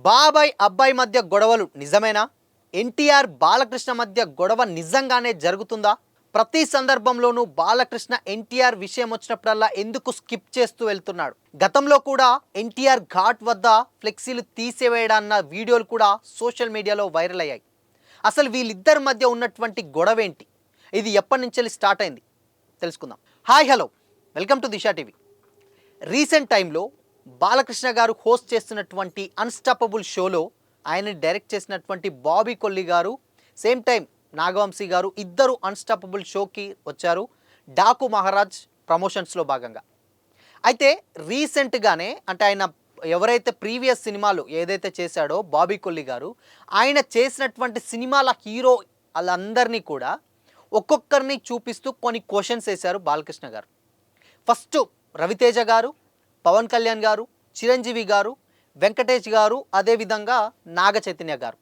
బాబాయ్ అబ్బాయి మధ్య గొడవలు నిజమేనా? ఎన్టీఆర్ బాలకృష్ణ మధ్య గొడవ నిజంగానే జరుగుతుందా? ప్రతి సందర్భంలోనూ బాలకృష్ణ ఎన్టీఆర్ విషయం వచ్చినప్పుడల్లా ఎందుకు స్కిప్ చేస్తూ వెళ్తున్నాడు? గతంలో కూడా ఎన్టీఆర్ ఘాట్ వద్ద ఫ్లెక్సీలు తీసివేయడాన్న వీడియోలు కూడా సోషల్ మీడియాలో వైరల్ అయ్యాయి. అసలు వీళ్ళిద్దరి మధ్య ఉన్నటువంటి గొడవ ఏంటి? ఇది ఎప్పటి నుంచి స్టార్ట్ అయింది తెలుసుకుందాం. Hi hello, welcome to Disha TV. Recent టైంలో బాలకృష్ణ గారు హోస్ట్ చేస్తున్నటువంటి అన్స్టాపబుల్ షోలో ఆయన డైరెక్ట్ చేసినటువంటి బాబీ కొల్లి గారు, సేమ్ టైం నాగవంశీ గారు ఇద్దరు అన్స్టాపబుల్ షోకి వచ్చారు డాకు మహారాజ్ ప్రమోషన్స్లో భాగంగా. అయితే రీసెంట్గానే అంటే ఆయన ఎవరైతే ప్రీవియస్ సినిమాలు ఏదైతే చేశాడో బాబీ కొల్లి గారు, ఆయన చేసినటువంటి సినిమాల హీరో వాళ్ళందరినీ కూడా ఒక్కొక్కరిని చూపిస్తూ కొన్ని క్వశ్చన్స్ వేశారు బాలకృష్ణ గారు. ఫస్ట్ రవితేజ గారు, పవన్ కళ్యాణ్ గారు, చిరంజీవి గారు, వెంకటేష్ గారు, అదేవిధంగా నాగ చైతన్య గారు.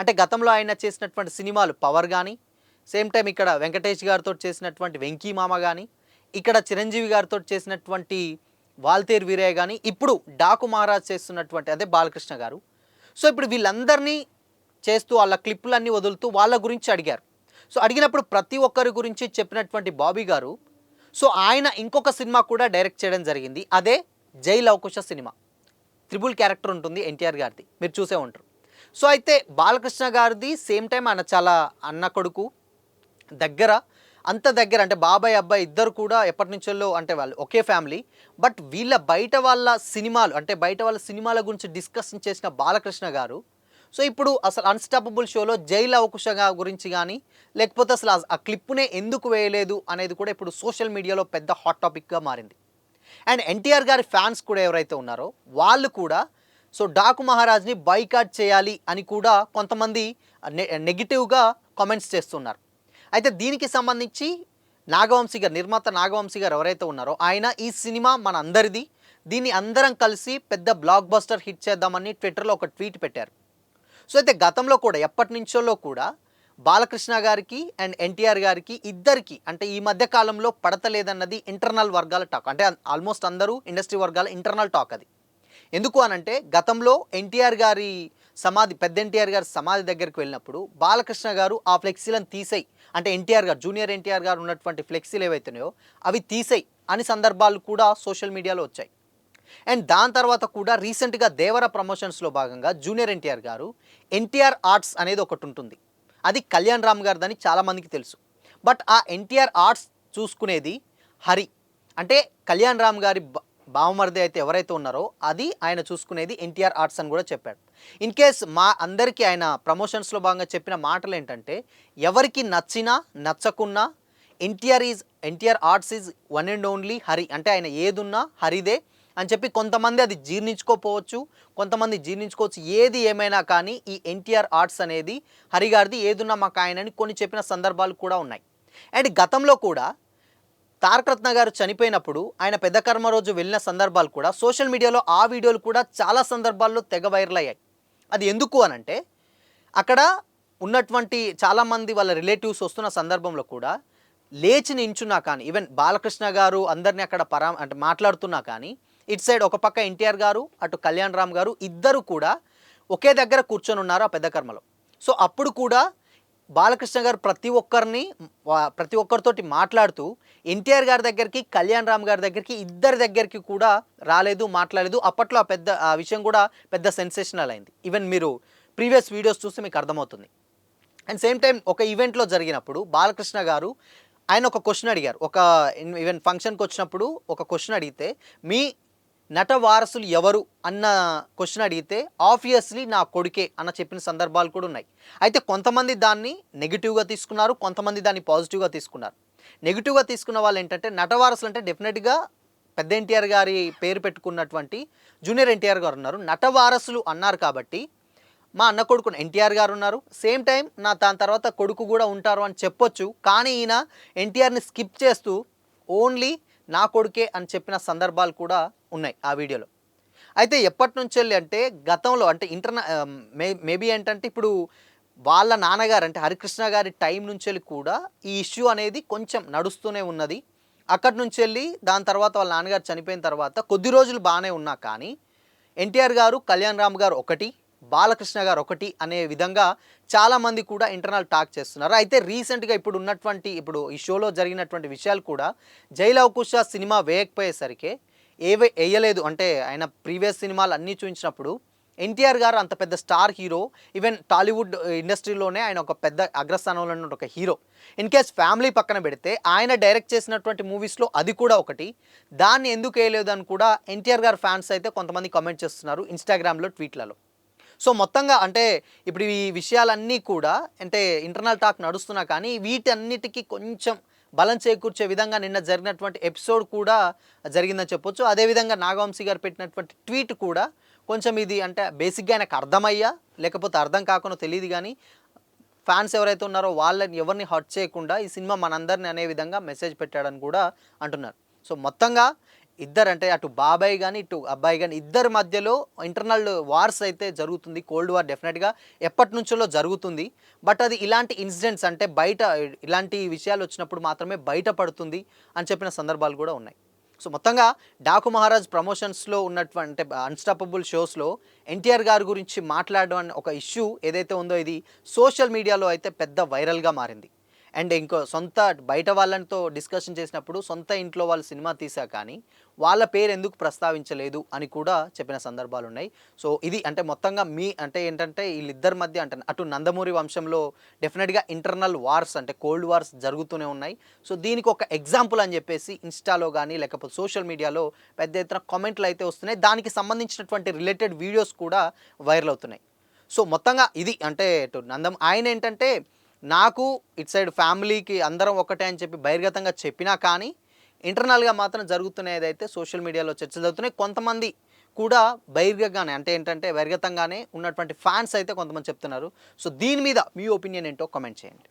అంటే గతంలో ఆయన చేసినటువంటి సినిమాలు పవర్ కానీ, సేమ్ టైం ఇక్కడ వెంకటేష్ గారితో చేసినటువంటి వెంకీ మామ కానీ, ఇక్కడ చిరంజీవి గారితో చేసినటువంటి వాల్తేరు వీరయ్య కానీ, ఇప్పుడు డాకు మహారాజ్ చేస్తున్నటువంటి అదే బాలకృష్ణ గారు. సో ఇప్పుడు వీళ్ళందరినీ చేస్తూ వాళ్ళ క్లిప్పులన్నీ వదులుతూ వాళ్ళ గురించి అడిగారు. సో అడిగినప్పుడు ప్రతి ఒక్కరి గురించి చెప్పినటువంటి బాబీ గారు, సో ఆయన ఇంకొక సినిమా కూడా డైరెక్ట్ చేయడం జరిగింది. అదే జై లవకుశ సినిమా. త్రిబుల్ క్యారెక్టర్ ఉంటుంది ఎన్టీఆర్ గారిది, మీరు చూసే ఉంటారు. సో అయితే బాలకృష్ణ గారిది సేమ్ టైం ఆయన చాలా అన్న కొడుకు దగ్గర, అంత దగ్గర అంటే బాబాయ్ అబ్బాయి ఇద్దరు కూడా ఎప్పటి నుంచో అంటే వాళ్ళు ఒకే ఫ్యామిలీ. బట్ వీళ్ళ బయట వాళ్ళ సినిమాలు అంటే బయట వాళ్ళ సినిమాల గురించి డిస్కషన్ చేసిన బాలకృష్ణ గారు, సో ఇప్పుడు అసలు అన్స్టాపబుల్ షోలో జై లవకుశ గురించి కానీ, లేకపోతే అసలు ఆ క్లిప్పునే ఎందుకు వేయలేదు అనేది కూడా ఇప్పుడు సోషల్ మీడియాలో పెద్ద హాట్ టాపిక్గా మారింది. అండ్ ఎన్టీఆర్ గారి ఫ్యాన్స్ కూడా ఎవరైతే ఉన్నారో వాళ్ళు కూడా సో డాకు మహారాజ్ని బాయ్కాట్ చేయాలి అని కూడా కొంతమంది నెగిటివ్గా కామెంట్స్ చేస్తున్నారు. అయితే దీనికి సంబంధించి నాగవంశీ గారు, నిర్మాత నాగవంశీ గారు ఎవరైతే ఉన్నారో ఆయన ఈ సినిమా మన అందరిది, దీన్ని అందరం కలిసి పెద్ద బ్లాక్ బస్టర్ హిట్ చేద్దామని ట్విట్టర్లో ఒక ట్వీట్ పెట్టారు. సో అయితే గతంలో కూడా ఎప్పటి నుంచో కూడా బాలకృష్ణ గారికి అండ్ ఎన్టీఆర్ గారికి ఇద్దరికి అంటే ఈ మధ్య కాలంలో పడతలేదన్నది ఇంటర్నల్ వర్గాల టాక్. అంటే ఆల్మోస్ట్ అందరూ ఇండస్ట్రీ వర్గాల ఇంటర్నల్ టాక్ అది. ఎందుకు అనంటే గతంలో ఎన్టీఆర్ గారి సమాధి, పెద్ద ఎన్టీఆర్ గారి సమాధి దగ్గరికి వెళ్ళినప్పుడు బాలకృష్ణ గారు ఆ ఫ్లెక్సీలను తీసేయి అంటే ఎన్టీఆర్ గారు, జూనియర్ ఎన్టీఆర్ గారు ఉన్నటువంటి ఫ్లెక్సీలు ఏవైతున్నాయో అవి తీసేయి అని సందర్భాలు కూడా సోషల్ మీడియాలో వచ్చాయి. అండ్ దాని తర్వాత కూడా రీసెంట్గా దేవర ప్రమోషన్స్లో భాగంగా జూనియర్ ఎన్టీఆర్ గారు ఎన్టీఆర్ ఆర్ట్స్ అనేది ఒకటి ఉంటుంది, అది కళ్యాణ్ రామ్ గారిదని చాలామందికి తెలుసు. బట్ ఆ ఎన్టీఆర్ ఆర్ట్స్ చూసుకునేది హరి, అంటే కళ్యాణ్ రామ్ గారి బావమరిది అయితే ఎవరైతే ఉన్నారో అది ఆయన చూసుకునేది ఎన్టీఆర్ ఆర్ట్స్ అని కూడా చెప్పాడు. ఇన్ కేస్ మా అందరికీ ఆయన ప్రమోషన్స్లో భాగంగా చెప్పిన మాటలు ఏంటంటే, ఎవరికి నచ్చినా నచ్చకున్నా NTR arts is one and only Hari, అంటే ఆయన ఏదున్నా హరిదే అని చెప్పి. కొంతమంది అది జీర్ణించుకోకపోవచ్చు, కొంతమంది జీర్ణించుకోవచ్చు. ఏది ఏమైనా కానీ ఈ ఎన్టీఆర్ ఆర్ట్స్ అనేది హరిగారిది, ఏదున్నా మాకు ఆయనని కొన్ని చెప్పిన సందర్భాలు కూడా ఉన్నాయి. అండ్ గతంలో కూడా తారకరత్న గారు చనిపోయినప్పుడు ఆయన పెద్ద కర్మ రోజు వెళ్ళిన సందర్భాలు కూడా సోషల్ మీడియాలో ఆ వీడియోలు కూడా చాలా సందర్భాల్లో తెగ వైరల్ అయ్యాయి. అది ఎందుకు అనంటే అక్కడ ఉన్నటువంటి చాలామంది వాళ్ళ రిలేటివ్స్ వస్తున్న సందర్భంలో కూడా లేచి నించున్నా కానీ, ఈవెన్ బాలకృష్ణ గారు అందరినీ అక్కడ అంటే మాట్లాడుతున్నా కానీ, ఇటు సైడ్ ఒక పక్క ఎన్టీఆర్ గారు, అటు కళ్యాణ్ రామ్ గారు ఇద్దరు కూడా ఒకే దగ్గర కూర్చొని ఉన్నారు ఆ పెద్ద కర్మలో. సో అప్పుడు కూడా బాలకృష్ణ గారు ప్రతి ఒక్కరితోటి మాట్లాడుతూ ఎన్టీఆర్ గారి దగ్గరికి, కళ్యాణ్ రామ్ గారి దగ్గరికి, ఇద్దరి దగ్గరికి కూడా రాలేదు, మాట్లాడలేదు. అప్పట్లో ఆ విషయం కూడా పెద్ద సెన్సేషనల్ అయింది. ఈవెన్ మీరు ప్రీవియస్ వీడియోస్ చూస్తే మీకు అర్థమవుతుంది. అండ్ సేమ్ టైం ఒక ఈవెంట్లో జరిగినప్పుడు బాలకృష్ణ గారు ఆయన ఒక క్వశ్చన్ అడిగారు. ఒక ఈవెన్ ఫంక్షన్కి వచ్చినప్పుడు ఒక క్వశ్చన్ అడిగితే, మీ నట వారసులు ఎవరు అన్న క్వశ్చన్ అడిగితే ఆబ్వియస్లీ నా కొడుకే అన్న చెప్పిన సందర్భాలు కూడా ఉన్నాయి. అయితే కొంతమంది దాన్ని నెగిటివ్గా తీసుకున్నారు, కొంతమంది దాన్ని పాజిటివ్గా తీసుకున్నారు. నెగిటివ్గా తీసుకున్న వాళ్ళు ఏంటంటే, నట వారసులు అంటే డెఫినెట్గా పెద్ద ఎన్టీఆర్ గారి పేరు పెట్టుకున్నటువంటి జూనియర్ ఎన్టీఆర్ గారు ఉన్నారు. నట వారసులు అన్నారు కాబట్టి మా అన్న కొడుకు ఎన్టీఆర్ గారు ఉన్నారు, సేమ్ టైం దాని తర్వాత కొడుకు కూడా ఉంటారు అని చెప్పొచ్చు. కానీ ఈయన ఎన్టీఆర్ని స్కిప్ చేస్తూ ఓన్లీ నా కొడుకే అని చెప్పిన సందర్భాలు కూడా ఉన్నాయి ఆ వీడియోలో. అయితే ఎప్పటి నుంచి అంటే గతంలో అంటే మేబీ ఏంటంటే ఇప్పుడు వాళ్ళ నాన్నగారు అంటే హరికృష్ణ గారి టైం నుంచి కూడా ఈ ఇష్యూ అనేది కొంచెం నడుస్తూనే ఉన్నది. అక్కడి నుంచి దాని తర్వాత వాళ్ళ నాన్నగారు చనిపోయిన తర్వాత కొద్ది రోజులు బాగానే ఉన్నా కానీ ఎన్టీఆర్ గారు, కళ్యాణ్ రామ్ గారు ఒకటి, బాలకృష్ణ గారు ఒకటి అనే విధంగా చాలామంది కూడా ఇంటర్నల్ టాక్ చేస్తున్నారు. అయితే రీసెంట్గా ఇప్పుడు ఈ షోలో జరిగినటువంటి విషయాలు కూడా జై లవకుశ సినిమా వేయకపోయేసరికి వేయలేదు అంటే ఆయన ప్రీవియస్ సినిమాలు అన్నీ చూపించినప్పుడు ఎన్టీఆర్ గారు అంత పెద్ద స్టార్ హీరో, ఈవెన్ టాలీవుడ్ ఇండస్ట్రీలోనే ఆయన ఒక పెద్ద అగ్రస్థానంలో ఉన్న ఒక హీరో. ఇన్ కేస్ ఫ్యామిలీ పక్కన పెడితే ఆయన డైరెక్ట్ చేసినటువంటి మూవీస్లో అది కూడా ఒకటి. దాన్ని ఎందుకు వేయలేదు అని కూడా ఎన్టీఆర్ గారు ఫ్యాన్స్ అయితే కొంతమంది కామెంట్ చేస్తున్నారు ఇన్స్టాగ్రామ్లో, ట్వీట్లలో. సో మొత్తంగా అంటే ఇప్పుడు ఈ విషయాలన్నీ కూడా అంటే ఇంటర్నల్ టాక్ నడుస్తున్నా కానీ వీటన్నిటికీ కొంచెం బలం చేకూర్చే విధంగా నిన్న జరిగినటువంటి ఎపిసోడ్ కూడా జరిగిందని చెప్పొచ్చు. అదేవిధంగా నాగవంశీ గారు పెట్టినటువంటి ట్వీట్ కూడా కొంచెం ఇది అంటే బేసిక్గా ఆయనకు అర్థమయ్యా లేకపోతే అర్థం కాకుండా తెలియదు కానీ ఫ్యాన్స్ ఎవరైతే ఉన్నారో వాళ్ళని ఎవరిని హర్ట్ చేయకుండా ఈ సినిమా మనందరిని అనే విధంగా మెసేజ్ పెట్టాడని కూడా అంటున్నారు. సో మొత్తంగా ఇద్దరు అంటే అటు బాబాయ్ కానీ ఇటు అబ్బాయి కానీ ఇద్దరి మధ్యలో ఇంటర్నల్ వార్స్ అయితే జరుగుతుంది. కోల్డ్ వార్ డెఫినెట్గా ఎప్పటి నుంచో జరుగుతుంది. బట్ అది ఇలాంటి ఇన్సిడెంట్స్ అంటే బయట ఇలాంటి విషయాలు వచ్చినప్పుడు మాత్రమే బయటపడుతుంది అని చెప్పిన సందర్భాలు కూడా ఉన్నాయి. సో మొత్తంగా డాకు మహారాజ్ ప్రమోషన్స్లో ఉన్నటువంటి అన్స్టాపబుల్ షోస్లో ఎన్టీఆర్ గారి గురించి మాట్లాడడం అనే ఒక ఇష్యూ ఏదైతే ఉందో ఇది సోషల్ మీడియాలో అయితే పెద్ద వైరల్గా మారింది. అండ్ ఇంకో సొంత బయట వాళ్ళతో డిస్కషన్ చేసినప్పుడు సొంత ఇంట్లో వాళ్ళు సినిమా తీసా కానీ వాళ్ళ పేరు ఎందుకు ప్రస్తావించలేదు అని కూడా చెప్పిన సందర్భాలు ఉన్నాయి. సో ఇది అంటే మొత్తంగా అంటే ఏంటంటే వీళ్ళిద్దరి మధ్య అంటే అటు నందమూరి వంశంలో డెఫినెట్గా ఇంటర్నల్ వార్స్ అంటే కోల్డ్ వార్స్ జరుగుతూనే ఉన్నాయి. సో దీనికి ఒక ఎగ్జాంపుల్ అని చెప్పేసి ఇన్స్టాలో కానీ లేకపోతే సోషల్ మీడియాలో పెద్ద ఎత్తున కామెంట్లు అయితే వస్తున్నాయి. దానికి సంబంధించినటువంటి రిలేటెడ్ వీడియోస్ కూడా వైరల్ అవుతున్నాయి. సో మొత్తంగా ఇది అంటే ఆయన ఏంటంటే నాకు ఇటు సైడ్ ఫ్యామిలీకి అందరం ఒకటే అని చెప్పి బహిర్గతంగా చెప్పినా కానీ ఇంటర్నల్గా మాత్రం జరుగుతున్నదైతే సోషల్ మీడియాలో చర్చలు జరుగుతున్నాయి. కొంతమంది కూడా బహిర్గతంగానే అంటే ఏంటంటే బహిర్గతంగానే ఉన్నటువంటి ఫ్యాన్స్ అయితే కొంతమంది చెప్తున్నారు. సో దీని మీద మీ ఒపీనియన్ ఏంటో కామెంట్ చేయండి.